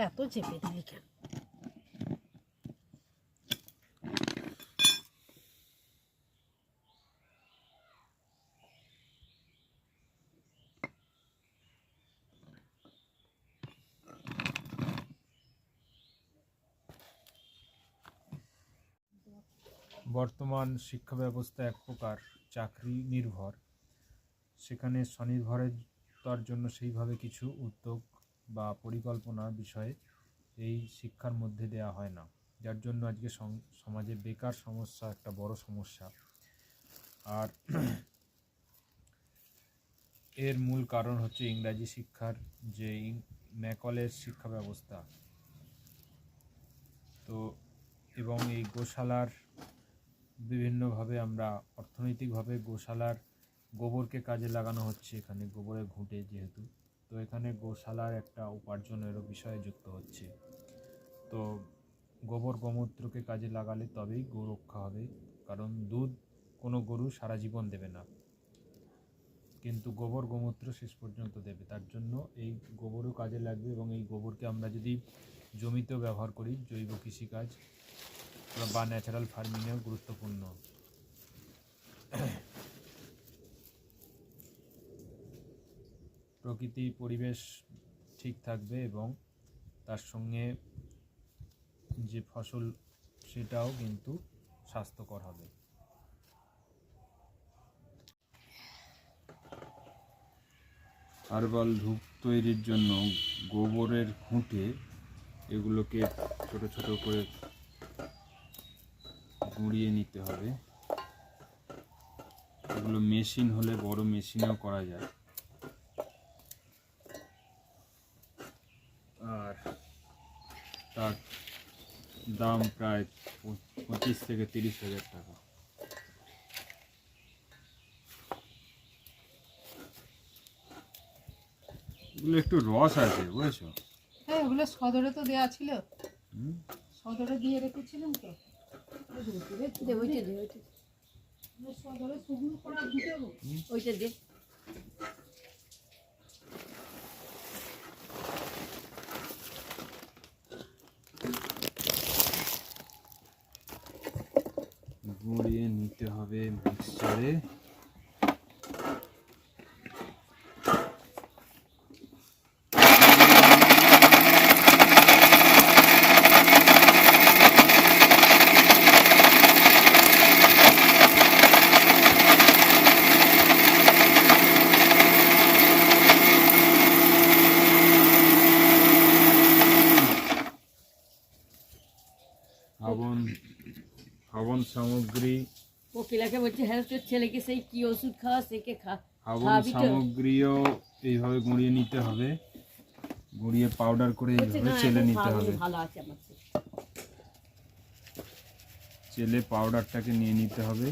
এত চেপে দিই কেন? বর্তমান শিক্ষা ব্যবস্থা এক প্রকার চাকরি নির্ভর, সেখানে স্বনির্ভরতার জন্য সেইভাবে কিছু উদ্যোগ বা পরিকল্পনা বিষয়ে এই শিক্ষার মধ্যে দেয়া হয় না, যার জন্য আজকে সমাজে বেকার সমস্যা একটা বড় সমস্যা। আর এর মূল কারণ হচ্ছে ইংরাজি শিক্ষার যে ম্যাকলের শিক্ষা ব্যবস্থা। তো এবং এই গোশালার বিভিন্নভাবে আমরা অর্থনৈতিকভাবে গোশালার গোবরকে কাজে লাগানো হচ্ছে, এখানে গোবরের ঘুঁটে যেহেতু, তো এখানে গোশালার একটা উপার্জনেরও বিষয় যুক্ত হচ্ছে। তো গোবর গোমূত্রকে কাজে লাগালে তবেই গো রক্ষা হবে, কারণ দুধ কোনো গরু সারা জীবন দেবে না, কিন্তু গোবর গোমূত্র শেষ পর্যন্ত দেবে। তার জন্য এই গোবরও কাজে লাগবে, এবং এই গোবরকে আমরা যদি জমিতেও ব্যবহার করি, জৈব কৃষিকাজ বা ন্যাচারাল ফার্মিংয়েও গুরুত্বপূর্ণ। প্রকৃতি পরিবেশ ঠিক থাকবে এবং তার সঙ্গে যে ফসল সেটাও কিন্তু স্বাস্থ্যকর হবে। হার্বাল ধূপ তৈরির জন্য গোবরের ঘুঁটে এগুলোকে ছোট ছোট করে গুঁড়িয়ে নিতে হবে। এগুলো মেশিন হলে বড় মেশিনেও করা যায়, আর তার দাম প্রায় 25 থেকে 30,000 টাকা। এগুলো একটু রস আছে, বুঝেছো? হ্যাঁ, ওগুলো সদরে তো দেওয়া ছিল, সদরে দিয়ে রেখেছিলাম তো। সদরে শুকনো করা দিতে হবে, ওইটা দে। গুঁড়িয়ে নিতে হবে মিক্সচারে। হাবন সামগ্রী, কোকিলাকে বলছে হ্যাঁ তোর ছেলেকে সেই কি ওষুধ খাওয়া সেকে হাবন সামগ্রীও এইভাবে গুঁড়িয়ে নিতে হবে, গুঁড়িয়ে পাউডার করে এইভাবে চেলে নিতে হবে। ভালো আছে আমার চেলে পাউডারটাকে নিয়ে নিতে হবে।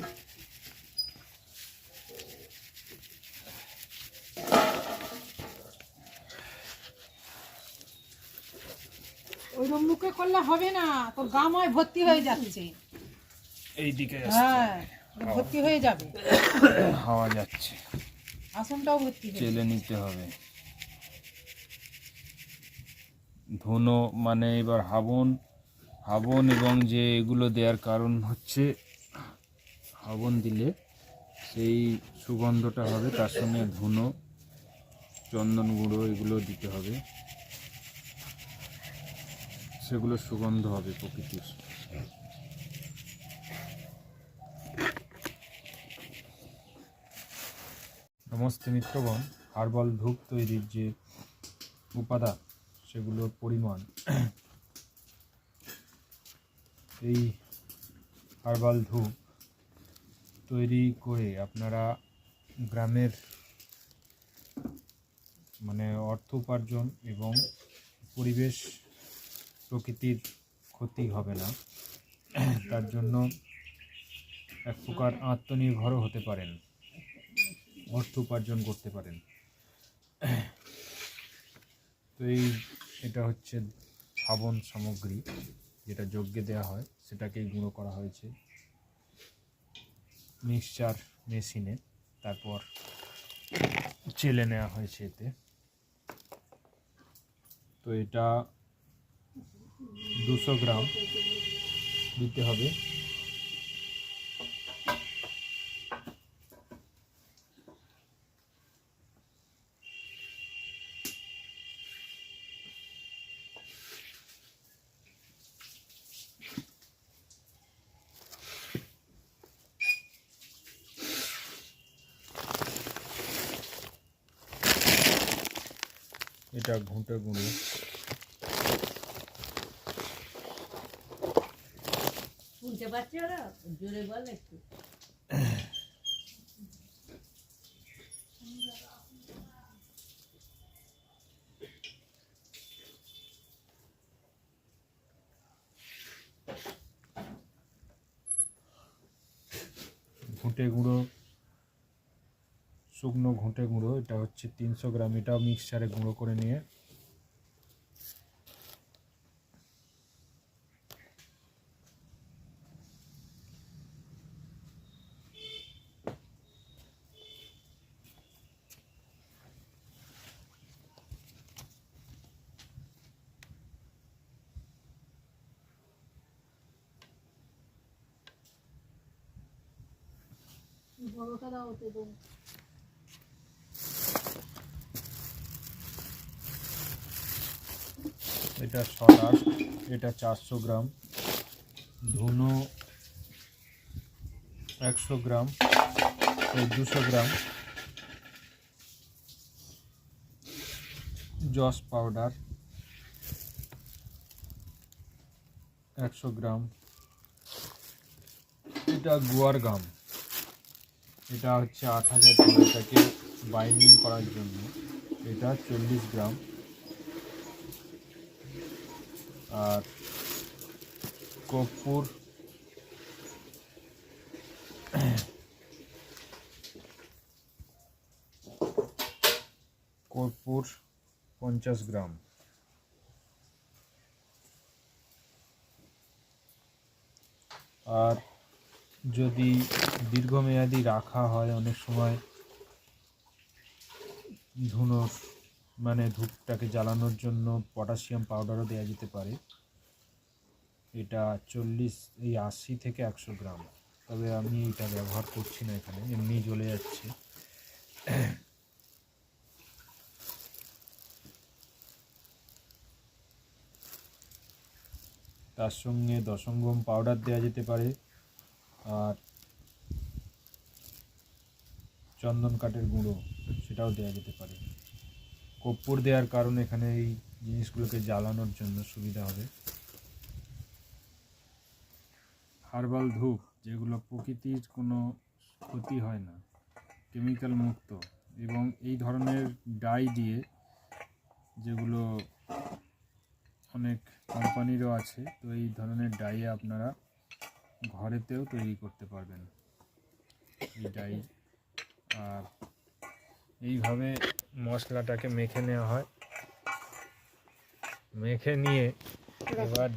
ওইরকম মুখে করলে হবে না, তোর গামায় ভর্তি হয়ে যাচ্ছে। এইদিকে হ্যাঁ, ভর্তি হয়ে যাবে, হাওয়া যাচ্ছে। আসনটাও ভর্তি হয়ে চেলে নিতে হবে। ধুনো মানে এবার হাবন এবং যে এগুলো দেওয়ার কারণ হচ্ছে, হাবন দিলে সেই সুগন্ধটা হবে, তার সঙ্গে ধুনো, চন্দন গুঁড়ো এগুলো দিতে হবে, সেগুলো সুগন্ধ হবে প্রকৃতির। নমস্তে মিত্রগণ, হার্বাল ধূপ তৈরির যে উপাদান সেগুলোর পরিমাণ, এই হার্বাল ধূপ তৈরি করে আপনারা গ্রামের মানে অর্থ উপার্জন এবং পরিবেশ প্রকৃতির ক্ষতি হবে না, তার জন্য এক প্রকার আত্মনির্ভরও হতে পারেন, অর্থ উপার্জন করতে পারেন। তো এটা হচ্ছে হাবন সামগ্রী, যেটা যজ্ঞে দেওয়া হয়, সেটাকেই গুঁড়ো করা হয়েছে মিক্সচার মেশিনে, তারপর চেলে নেওয়া হয়েছে এতে। তো এটা 200 গ্রাম দিতে হবে। এটা ঘুঁটে গুঁড়ো, শুনতে পাচ্ছি ওরা, জোরে বল একটু। ঘুঁটে গুঁড়ো, শুকনো ঘুঁটে গুঁড়ো, এটা হচ্ছে 300 গ্রাম। এটাও মিক্সচারে গুঁড়ো করে নিয়ে এটা সরা, এটা 400 গ্রাম, ধুনো 100 গ্রাম, 200 গ্রাম, জস পাউডার 100 গ্রাম, এটা গুয়ার গাম, এটা হচ্ছে 8000 টাকা, এটাকে বাইন্ডিং করার জন্য। এটা 40 গ্রাম। আর কর্পূর কর্পূর 50 গ্রাম। আর যদি দীর্ঘমেয়াদী রাখা হয়, অনেক সময় ধুনোর মানে ধূপটাকে জ্বালানোর জন্য পটাশিয়াম পাউডারও দেওয়া যেতে পারে। এটা 80 থেকে 100 গ্রাম। তবে আমি এটা ব্যবহার করছি না, এখানে এমনি জ্বলে যাচ্ছে। তার সঙ্গে দশঙ্গম পাউডার দেওয়া যেতে পারে, আর চন্দন কাঠের গুঁড়ো সেটাও দেওয়া যেতে পারে। কর্পূর দেওয়ার কারণে এখানে এই জিনিসগুলোকে জ্বালানোর জন্য সুবিধা হবে। হার্বাল ধূপ, যেগুলো প্রকৃতির কোনো ক্ষতি হয় না, কেমিক্যাল মুক্ত, এবং এই ধরনের ডাই দিয়ে, যেগুলো অনেক কোম্পানিরও আছে, তো এই ধরনের ডাই আপনারা ঘরেতেও তৈরি করতে পারবেন এই ডাই। আর এইভাবে মশলাটাকে মেখে নেওয়া হয়, মেখে নিয়ে এবার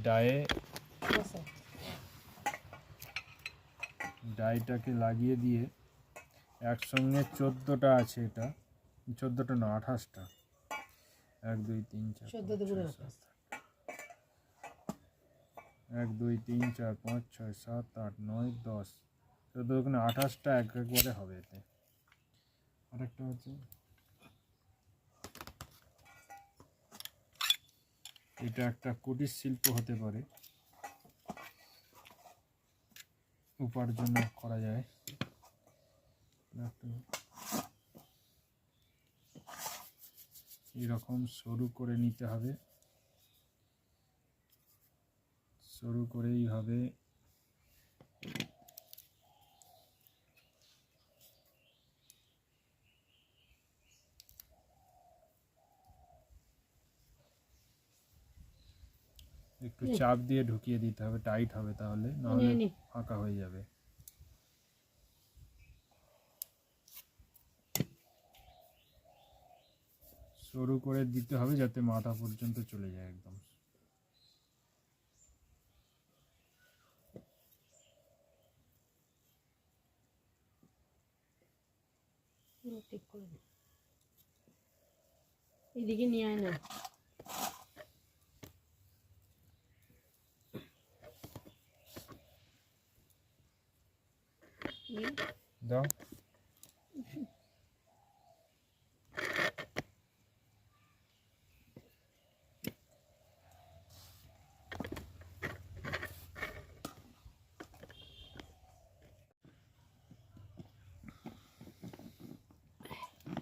ডাইটাকে লাগিয়ে দিয়ে একসঙ্গে 14টা আছে, এটা 14টা না 28টা, 1 2 3 4 1 2 3 4 5 6 7 8 9 10, 14 28টা একবারে হবে। এতে আরেকটা হচ্ছে, এটা একটা কুটির শিল্প হতে পারে, উপার্জন করা যায়। এরকম সরু করে নিতে হবে, সরু করে এইভাবে একটু চাপ দিয়ে ঢুকিয়ে দিতে হবে, টাইট হবে, তাহলে নাহলে ফাঁকা হয়ে যাবে। সরু করে দিতে হবে যাতে মাথা পর্যন্ত চলে যায় একদম। ঠিক করে দে, এদিকে নিয়ে আয় না।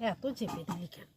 এত চেপে দিলি কেন?